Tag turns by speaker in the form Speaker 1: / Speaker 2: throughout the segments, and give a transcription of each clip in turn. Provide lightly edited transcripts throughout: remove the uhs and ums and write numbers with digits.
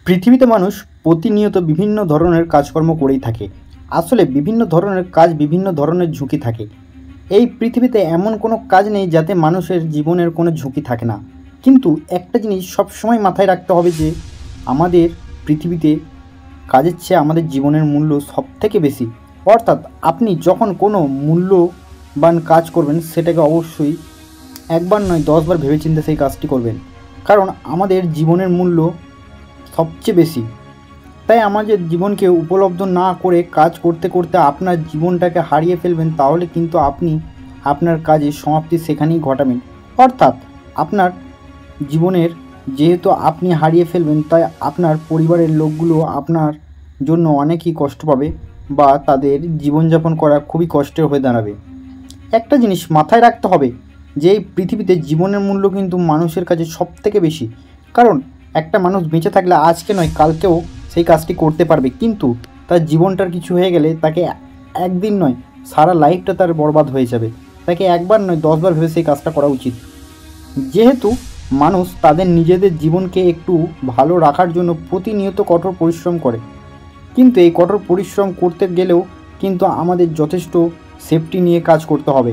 Speaker 1: পৃথিবীতে মানুষ প্রতিনিয়ত বিভিন্ন ধরনের কাজকর্ম করেই থাকে। আসলে বিভিন্ন ধরনের কাজ বিভিন্ন ধরনের ঝুঁকি থাকে। এই পৃথিবীতে এমন কোনো কাজ নেই যাতে মানুষের জীবনের কোনো ঝুঁকি থাকে না। কিন্তু একটা জিনিস সবসময় মাথায় রাখতে হবে যে আমাদের পৃথিবীতে কাজের চেয়ে আমাদের জীবনের মূল্য সবথেকে বেশি। অর্থাৎ আপনি যখন কোনো মূল্যবান কাজ করবেন সেটাকে অবশ্যই একবার নয় 10 বার ভেবেচিন্তে সেই কাজটি করবেন, কারণ আমাদের জীবনের মূল্য সবচেয়ে বেশি। তাই আমাদের জীবনকে উপলব্ধ না করে কাজ করতে করতে আপনার জীবনটাকে হারিয়ে ফেলবেন, তাহলে কিন্তু আপনি আপনার কাজের সমাপ্তি সেখানেই ঘটাবেন। অর্থাৎ আপনার জীবনের যেহেতু আপনি হারিয়ে ফেলবেন, তাই আপনার পরিবারের লোকগুলো আপনার জন্য অনেকই কষ্ট পাবে বা তাদের জীবনযাপন করা খুবই কষ্টের হয়ে দাঁড়াবে। একটা জিনিস মাথায় রাখতে হবে যে এই পৃথিবীতে জীবনের মূল্য কিন্তু মানুষের কাছে সবথেকে বেশি। কারণ একটা মানুষ বেঁচে থাকলে আজকে নয় কালকেও সেই কাজটি করতে পারবে, কিন্তু তার জীবনটার কিছু হয়ে গেলে তাকে একদিন নয় সারা লাইফটা তার বরবাদ হয়ে যাবে। তাকে একবার নয় 10 বার ভেবে সেই কাজটা করা উচিত। যেহেতু মানুষ তাদের নিজেদের জীবনকে একটু ভালো রাখার জন্য প্রতিনিয়ত কঠোর পরিশ্রম করে, কিন্তু এই কঠোর পরিশ্রম করতে গেলেও কিন্তু আমাদের যথেষ্ট সেফটি নিয়ে কাজ করতে হবে।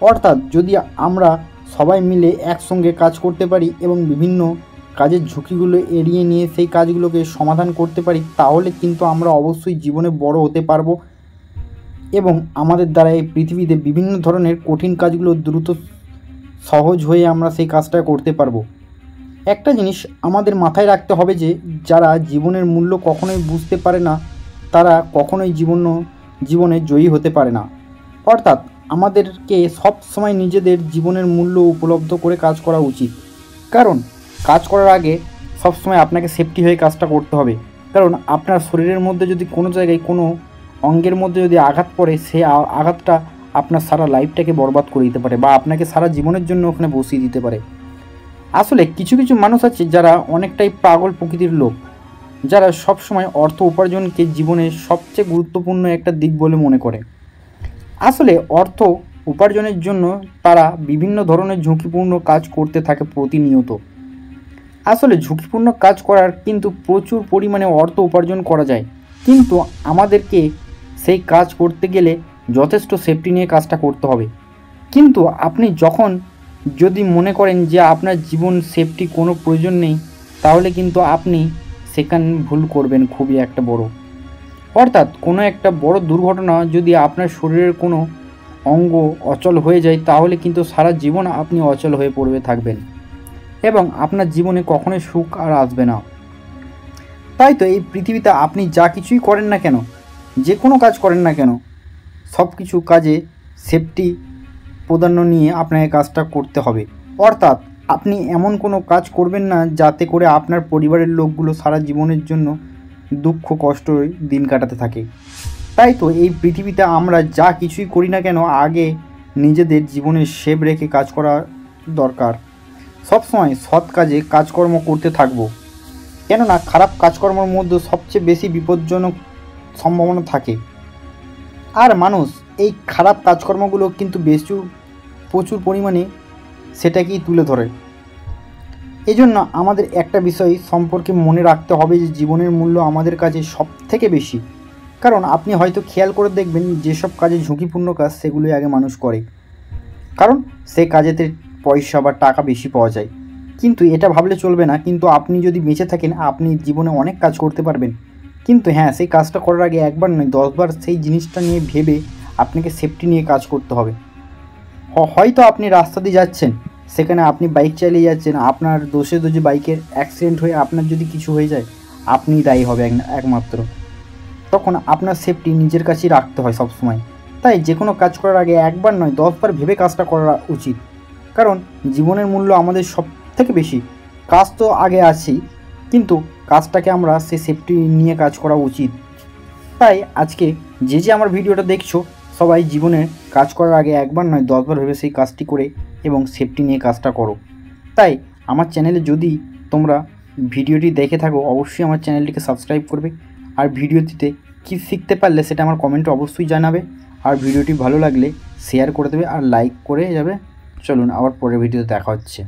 Speaker 1: অর্থাৎ যদি আমরা সবাই মিলে একসঙ্গে কাজ করতে পারি এবং বিভিন্ন কাজের ঝুঁকিগুলো এড়িয়ে নিয়ে সেই কাজগুলোকে সমাধান করতে পারি, তাহলে কিন্তু আমরা অবশ্যই জীবনে বড় হতে পারবো এবং আমাদের দ্বারা এই পৃথিবীতে বিভিন্ন ধরনের কঠিন কাজগুলো দ্রুত সহজ হয়ে আমরা সেই কাজটা করতে পারবো। একটা জিনিস আমাদের মাথায় রাখতে হবে যে যারা জীবনের মূল্য কখনোই বুঝতে পারে না তারা কখনোই জীবনে জয়ী হতে পারে না। অর্থাৎ আমাদেরকে সব সময় নিজেদের জীবনের মূল্য উপলব্ধ করে কাজ করা উচিত। কারণ কাজ করার আগে সবসময় আপনাকে সেফটি হয়ে কাজটা করতে হবে। কারণ আপনার শরীরের মধ্যে যদি কোনো জায়গায় কোনো অঙ্গের মধ্যে যদি আঘাত পড়ে, সেই আঘাতটা আপনার সারা লাইফটাকে বরবাদ করে দিতে পারে বা আপনাকে সারা জীবনের জন্য ওখানে বসিয়ে দিতে পারে। আসলে কিছু কিছু মানুষ আছে যারা অনেকটাই পাগল প্রকৃতির লোক, যারা সবসময় অর্থ উপার্জনকে জীবনের সবচেয়ে গুরুত্বপূর্ণ একটা দিক বলে মনে করে। আসলে অর্থ উপার্জনের জন্য তারা বিভিন্ন ধরনের ঝুঁকিপূর্ণ কাজ করতে থাকে প্রতিনিয়ত। আসলে ঝুঁকিপূর্ণ কাজ করার কিন্তু প্রচুর পরিমাণে অর্থ উপার্জন করা যায়, কিন্তু আমাদেরকে সেই কাজ করতে গেলে যথেষ্ট সেফটি নিয়ে কাজটা করতে হবে। কিন্তু আপনি যখন যদি মনে করেন যে আপনার জীবন সেফটি কোনো প্রয়োজন নেই, তাহলে কিন্তু আপনি সেখানে ভুল করবেন খুবই একটা বড়। অর্থাৎ কোনো একটা বড় দুর্ঘটনা যদি আপনার শরীরের কোনো অঙ্গ অচল হয়ে যায়, তাহলে কিন্তু সারা জীবন আপনি অচল হয়ে পড়ে থাকবেন এবং আপনার জীবনে কখনোই সুখ আর আসবে না। তাই তো এই পৃথিবীতে আপনি যা কিছুই করেন না কেন, যে কোনো কাজ করেন না কেন, সব কিছু কাজে সেফটি প্রাধান্য নিয়ে আপনাকে কাজটা করতে হবে। অর্থাৎ আপনি এমন কোনো কাজ করবেন না যাতে করে আপনার পরিবারের লোকগুলো সারা জীবনের জন্য দুঃখ কষ্টই দিন কাটাতে থাকে। তাই তো এই পৃথিবীতে আমরা যা কিছুই করি না কেন আগে নিজেদের জীবনের সেভ রেখে কাজ করা দরকার। সবসময় সৎ কাজে কাজকর্ম করতে থাকবো, কেননা খারাপ কাজকর্মের মধ্যে সবচেয়ে বেশি বিপজ্জনক সম্ভাবনা থাকে। আর মানুষ এই খারাপ কাজকর্মগুলো কিন্তু প্রচুর পরিমাণে সেটাকেই তুলে ধরে। এই জন্য আমাদের একটা বিষয় সম্পর্কে মনে রাখতে হবে যে জীবনের মূল্য আমাদের কাছে সবথেকে বেশি। কারণ আপনি হয়তো খেয়াল করে দেখবেন যেসব কাজে ঝুঁকিপূর্ণ কাজ সেগুলোই আগে মানুষ করে, কারণ সেই কাজেতে পয়সা বা টাকা বেশি পাওয়া যায়। কিন্তু এটা ভাবলে চলবে না, কিন্তু আপনি যদি বেঁচে থাকেন আপনি জীবনে অনেক কাজ করতে পারবেন। কিন্তু হ্যাঁ, সেই কাজটা করার আগে একবার নয় 10 বার সেই জিনিসটা নিয়ে ভেবে আপনাকে সেফটি নিয়ে কাজ করতে হবে। হয়তো আপনি রাস্তা দিয়ে যাচ্ছেন, সেখানে আপনি বাইক চালিয়ে যাচ্ছেন, আপনার দোষে বাইকের অ্যাক্সিডেন্ট হয়ে আপনার যদি কিছু হয়ে যায় আপনিই দায়ী হবে একমাত্র। তখন আপনার সেফটি নিজের কাছেই রাখতে হয় সবসময়। তাই যে কোনো কাজ করার আগে একবার নয় 10 বার ভেবে কাজটা করা উচিত। কারণ জীবনের মূল্য আমাদের সব থেকে বেশি। কাজ তো আগে আছেই, কিন্তু কাজটাকে আমরা সে সেফটি নিয়ে কাজ করা উচিত। তাই আজকে যে আমার ভিডিওটা দেখছো, সবাই জীবনে কাজ করার আগে একবার নয় 10 বার ভেবে সেই কাজটি করে এবং সেফটি নিয়ে কাজটা করো। তাই আমার চ্যানেলে যদি তোমরা ভিডিওটি দেখে থাকো অবশ্যই আমার চ্যানেলটিকে সাবস্ক্রাইব করবে, আর ভিডিওটিতে কী শিখতে পারলে সেটা আমার কমেন্টে অবশ্যই জানাবে, আর ভিডিওটি ভালো লাগলে শেয়ার করে দেবে আর লাইক করে যাবে। চলুন আবার পরের ভিডিওতে দেখা হচ্ছে।